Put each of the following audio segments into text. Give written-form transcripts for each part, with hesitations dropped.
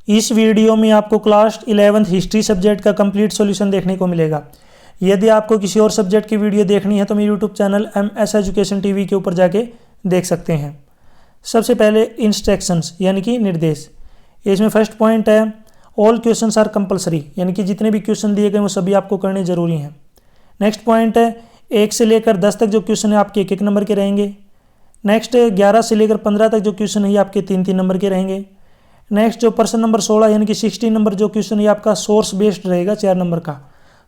इस वीडियो में आपको क्लास 11th हिस्ट्री सब्जेक्ट का कंप्लीट सॉल्यूशन देखने को मिलेगा। यदि आपको किसी और सब्जेक्ट की वीडियो देखनी है तो मेरे YouTube channel MS education TV के ऊपर जाके देख सकते हैं। सबसे पहले इंस्ट्रक्शंस यानी कि निर्देश। इसमें फर्स्ट पॉइंट है ऑल क्वेश्चंस आर कंपलसरी, यानी कि जितने भी क्वेश्चन दिए गए वो सभी आपको करने जरूरी हैं। नेक्स्ट पॉइंट है 1 से लेकर 10 तक जो क्वेश्चन है आपके 1-1 नंबर के रहेंगे। नेक्स्ट 11 से लेकर 15 तक जो क्वेश्चन है ये आपके 3-3 नंबर के रहेंगे। नेक्स्ट जो पर्सन नंबर 16 यानी कि 16 नंबर जो क्वेश्चन है आपका सोर्स बेस्ड रहेगा 4 नंबर का।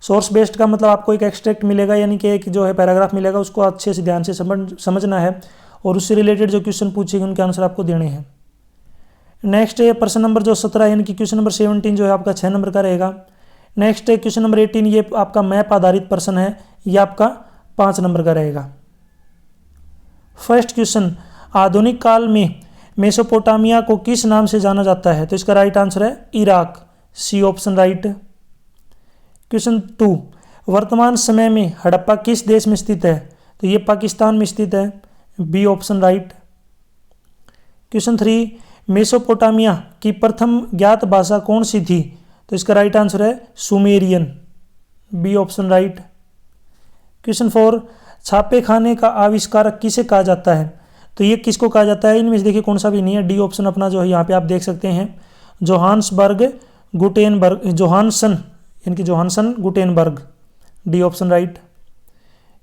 सोर्स बेस्ड का मतलब आपको एक एक्सट्रैक्ट मिलेगा, यानी कि एक जो है पैराग्राफ मिलेगा, उसको अच्छे से ध्यान से समझना है और उससे रिलेटेड जो क्वेश्चन पूछेंगे उनके आंसर आपको देने हैं। नेक्स्ट पर्सन नंबर जो 17 यानी कि क्वेश्चन नंबर 17 जो है आपका 6 नंबर का रहेगा। नेक्स्ट क्वेश्चन नंबर 18 ये आपका मैप आधारित प्रश्न है, ये आपका 5 नंबर का रहेगा। फर्स्ट क्वेश्चन, आधुनिक काल में मेसोपोटामिया को किस नाम से जाना जाता है? तो इसका राइट आंसर है Iraq, C option right. Question 2, वर्तमान समय में हड़प्पा किस देश में स्थित है? तो ये पाकिस्तान में स्थित है, B option right. Question 3, Mesopotamia की प्रथम ज्ञात भाषा कौन सी थी? तो इसका राइट आंसर है Sumerian, B option right. Question 4, छापे खाने का आविष्कारक किसे कहा जाता है? तो ये किसको कहा जाता है? इनमें से देखिए कौन सा भी नहीं है, डी ऑप्शन अपना जो है यहाँ पे आप देख सकते हैं, जोहानसन यानी कि Johansson Gutenberg, D option right.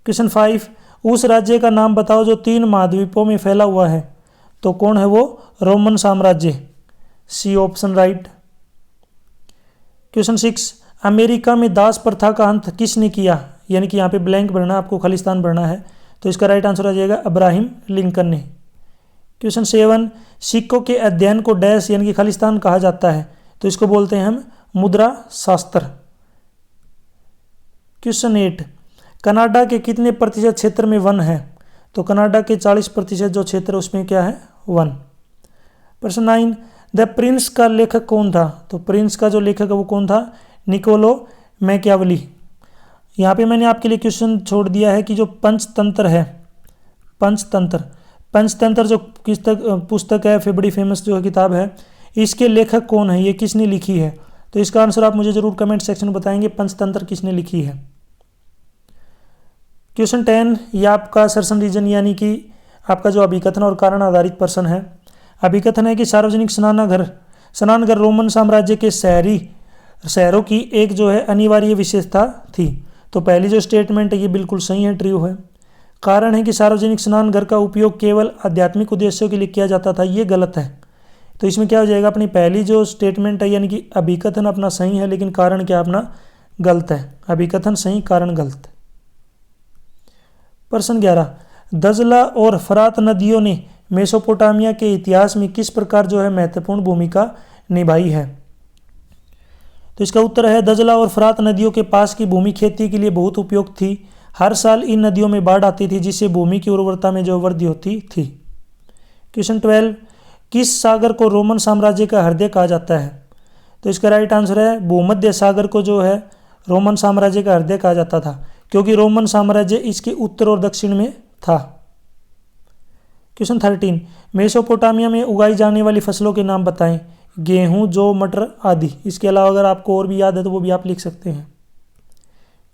Question 5, उस राज्य का नाम बताओ जो 3 महाद्वीपों में फैला हुआ है। तो कौन है वो? रोमन साम्राज्य, C option right. Question 6, America में दास प्रथा का अंत किसने किया? यानी कि यहाँ पे ब्लैंक भरना, आपको खालिस्तान भरना है, तो इसका राइट आंसर आ जाएगा अब्राहम लिंकन ने। क्वेश्चन 7, सिक्कों के अध्ययन को डैश यानी कि खालिस्तान कहा जाता है? तो इसको बोलते हैं हम मुद्रा शास्त्र। क्वेश्चन 8, कनाडा के कितने प्रतिशत क्षेत्र में वन है? तो कनाडा के 40% जो क्षेत्र उसमें क्या है? वन। प्रश्न 9, द प्रिंस का लेखक कौन था? तो प्रिंस का जो लेखक है वो कौन था? Niccolo Machiavelli. यहाँ पे मैंने आपके लिए क्वेश्चन छोड़ दिया है कि जो पंचतंत्र है, पंचतंत्र जो पुस्तक है, बड़ी फेमस जो है किताब है, इसके लेखक कौन है? ये किसने लिखी है? तो इसका आंसर आप मुझे जरूर कमेंट सेक्शन में बताएंगे, पंचतंत्र किसने लिखी है। क्वेश्चन 10, ये आपका सर्सन रीजन यानी कि आपका जो अभिकथन और कारण आधारित प्रश्न है। अभिकथन है कि सार्वजनिक स्नानघर रोमन साम्राज्य के शहरों की एक जो है अनिवार्य विशेषता थी। तो पहली जो स्टेटमेंट है ये बिल्कुल सही है, ट्रू है। कारण है कि सार्वजनिक स्नानघर का उपयोग केवल आध्यात्मिक उद्देश्यों के लिए किया जाता था, ये गलत है। तो इसमें क्या हो जाएगा, अपनी पहली जो स्टेटमेंट है यानी कि अभिकथन अपना सही है, लेकिन कारण क्या अपना गलत है। अभिकथन सही, कारण गलत। प्रश्न 11, दजला और फरात नदियों ने मेसोपोटामिया के इतिहास में किस प्रकार जो है महत्वपूर्ण भूमिका निभाई है? तो इसका उत्तर है दजला और फरात नदियों के पास की भूमि खेती के लिए बहुत उपयुक्त थी। हर साल इन नदियों में बाढ़ आती थी, जिससे भूमि की उर्वरता में जो वृद्धि होती थी। क्वेश्चन 12, किस सागर को रोमन साम्राज्य का हृदय कहा जाता है? तो इसका राइट आंसर है भूमध्य सागर को जो है रोमन साम्राज्य का हृदय कहा जाता था, क्योंकि रोमन साम्राज्य इसके उत्तर और दक्षिण में था। क्वेश्चन 13, मेसोपोटामिया में उगाई जाने वाली फसलों के नाम बताएं। गेहूं, जौ, मटर आदि। इसके अलावा अगर आपको और भी याद है तो वो भी आप लिख सकते हैं।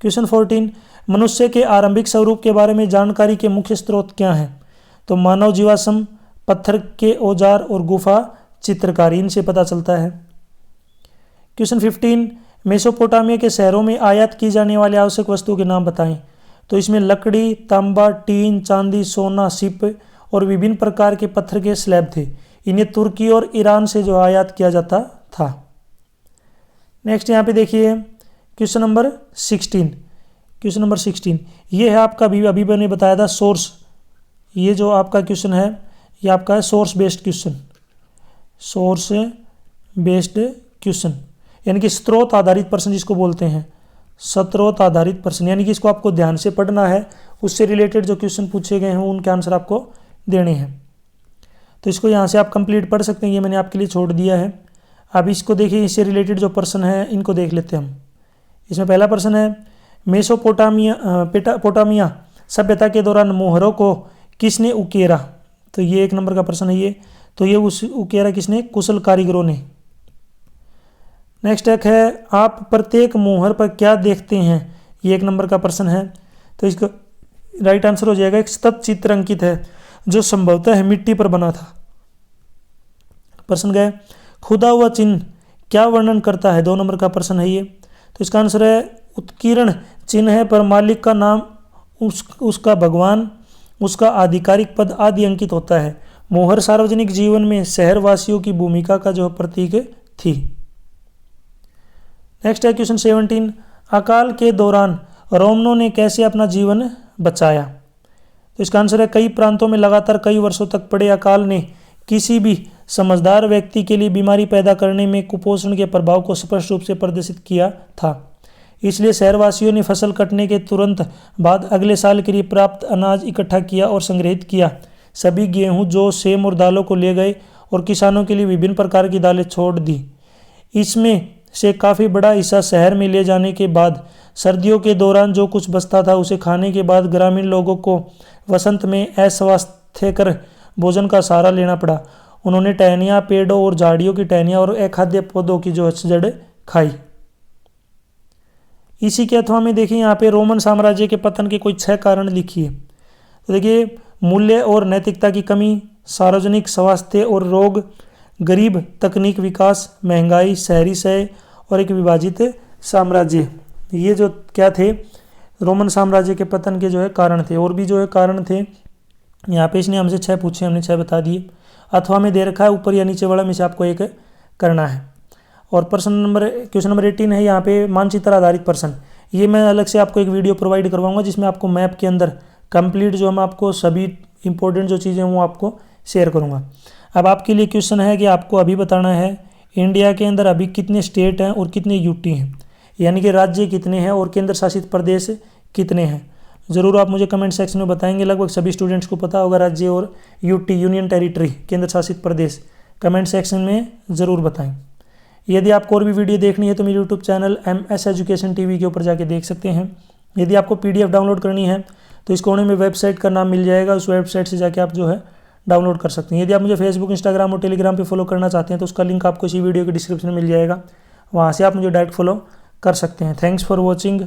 क्वेश्चन 14, मनुष्य के आरंभिक स्वरूप के बारे में जानकारी के मुख्य स्रोत क्या हैं? तो मानव जीवाश्म, पत्थर के औजार और गुफा चित्रकारी, इनसे पता चलता है। क्वेश्चन 15, मेसोपोटामिया के शहरों में आयात की जाने वाली आवश्यक वस्तुओं के नाम बताएं। तो इसमें लकड़ी, तांबा, टीन, चांदी, सोना, सिप और विभिन्न प्रकार के पत्थर के स्लैब थे। इन्हें तुर्की और ईरान से जो आयात किया जाता था। नेक्स्ट यहाँ पे देखिए क्वेश्चन नंबर 16, ये है आपका अभी मैंने बताया था सोर्स। ये जो आपका क्वेश्चन है ये आपका है सोर्स बेस्ड क्वेश्चन, यानी कि स्रोत आधारित प्रश्न जिसको बोलते हैं, स्रोत आधारित प्रश्न, यानी कि इसको आपको ध्यान से पढ़ना है, उससे रिलेटेड जो क्वेश्चन पूछे गए हैं उनके आंसर आपको देने हैं। तो इसको यहाँ से आप कंप्लीट पढ़ सकते हैं, ये मैंने आपके लिए छोड़ दिया है। अब इसको देखिए, इससे रिलेटेड जो प्रश्न है इनको देख लेते हैं हम। इसमें पहला प्रश्न है मेसोपोटामिया सभ्यता के दौरान मोहरों को किसने उकेरा? तो ये 1 नंबर का प्रश्न है ये। तो ये उकेरा किसने? कुशल कारीगरों ने। नेक्स्ट एक है, आप प्रत्येक मोहर पर क्या देखते हैं, ये 1 नंबर का प्रश्न है। तो इसका राइट आंसर हो जाएगा, एक स्तब्ध चित्र अंकित है जो संभवतः है मिट्टी पर बना था। प्रश्न गए, खुदा हुआ चिन्ह क्या वर्णन करता है, 2 नंबर का प्रश्न है ये। तो इसका आंसर है उत्कीर्ण चिन्ह है पर मालिक का नाम, उसका भगवान, उसका आधिकारिक पद आदि अंकित होता है। मोहर सार्वजनिक जीवन में शहरवासियों की भूमिका का जो प्रतीक थी। नेक्स्ट है क्वेश्चन 17, अकाल के दौरान रोमनों ने कैसे अपना जीवन बचाया। तो इसका आंसर है, कई प्रांतों में लगातार कई वर्षों तक पड़े अकाल ने किसी भी समझदार व्यक्ति के लिए बीमारी पैदा करने में कुपोषण के प्रभाव को स्पष्ट रूप से प्रदर्शित किया था। इसलिए शहरवासियों ने फसल कटने के तुरंत बाद अगले साल के लिए प्राप्त अनाज इकट्ठा किया और संग्रहित किया। सभी गेहूं, जौ, सेम और दालों को ले गए और किसानों के लिए विभिन्न प्रकार की दालें छोड़ दी। इसमें से काफ़ी बड़ा हिस्सा शहर में ले जाने के बाद सर्दियों के दौरान जो कुछ बचता था उसे खाने के बाद ग्रामीण लोगों को वसंत में अस्वास्थ्यकर भोजन का सहारा लेना पड़ा। उन्होंने टहनियाँ, पेड़ों और झाड़ियों की टहनियाँ और अखाद्य पौधों की जो जड़ खाई। इसी के अथवा में देखिए यहाँ पे रोमन साम्राज्य के पतन के कोई 6 कारण लिखिए। तो देखिए, मूल्य और नैतिकता की कमी, सार्वजनिक स्वास्थ्य और रोग, गरीब तकनीक विकास, महंगाई, शहरी शय और एक विभाजित साम्राज्य, ये जो क्या थे, रोमन साम्राज्य के पतन के जो है कारण थे। और भी जो है कारण थे, यहाँ पे इसने हमसे 6 पूछे, हमने 6 बता दिए। अथवा में दे रखा है, ऊपर या नीचे वाला में से आपको एक करना है। और क्वेश्चन नंबर 18 है यहाँ पे मानचित्र आधारित प्रश्न। ये मैं अलग से आपको एक वीडियो प्रोवाइड करवाऊंगा जिसमें आपको मैप के अंदर कंप्लीट जो हम आपको सभी इंपॉर्टेंट जो चीज़ें वो आपको शेयर करूँगा। अब आपके लिए क्वेश्चन है कि आपको अभी बताना है इंडिया के अंदर अभी कितने स्टेट हैं और कितने यूटी हैं, यानी कि राज्य कितने हैं और केंद्र शासित प्रदेश कितने हैं। ज़रूर आप मुझे कमेंट सेक्शन में बताएंगे। लगभग सभी स्टूडेंट्स को पता होगा राज्य और यूटी, यूनियन टेरिटरी, केंद्र शासित प्रदेश। कमेंट सेक्शन में ज़रूर बताएं। यदि आपको और भी वीडियो देखनी है तो मेरे YouTube channel MS education TV के ऊपर जाके देख सकते हैं। यदि आपको PDF डाउनलोड करनी है तो इस कोने में वेबसाइट का नाम मिल जाएगा, उस वेबसाइट से जाके आप जो है डाउनलोड कर सकते हैं। यदि आप मुझे फेसबुक, इंस्टाग्राम और टेलीग्राम पे फॉलो करना चाहते हैं तो उसका लिंक आपको इसी वीडियो के डिस्क्रिप्शन में मिल जाएगा, वहाँ से आप मुझे डायरेक्ट फॉलो कर सकते हैं। Thanks for watching.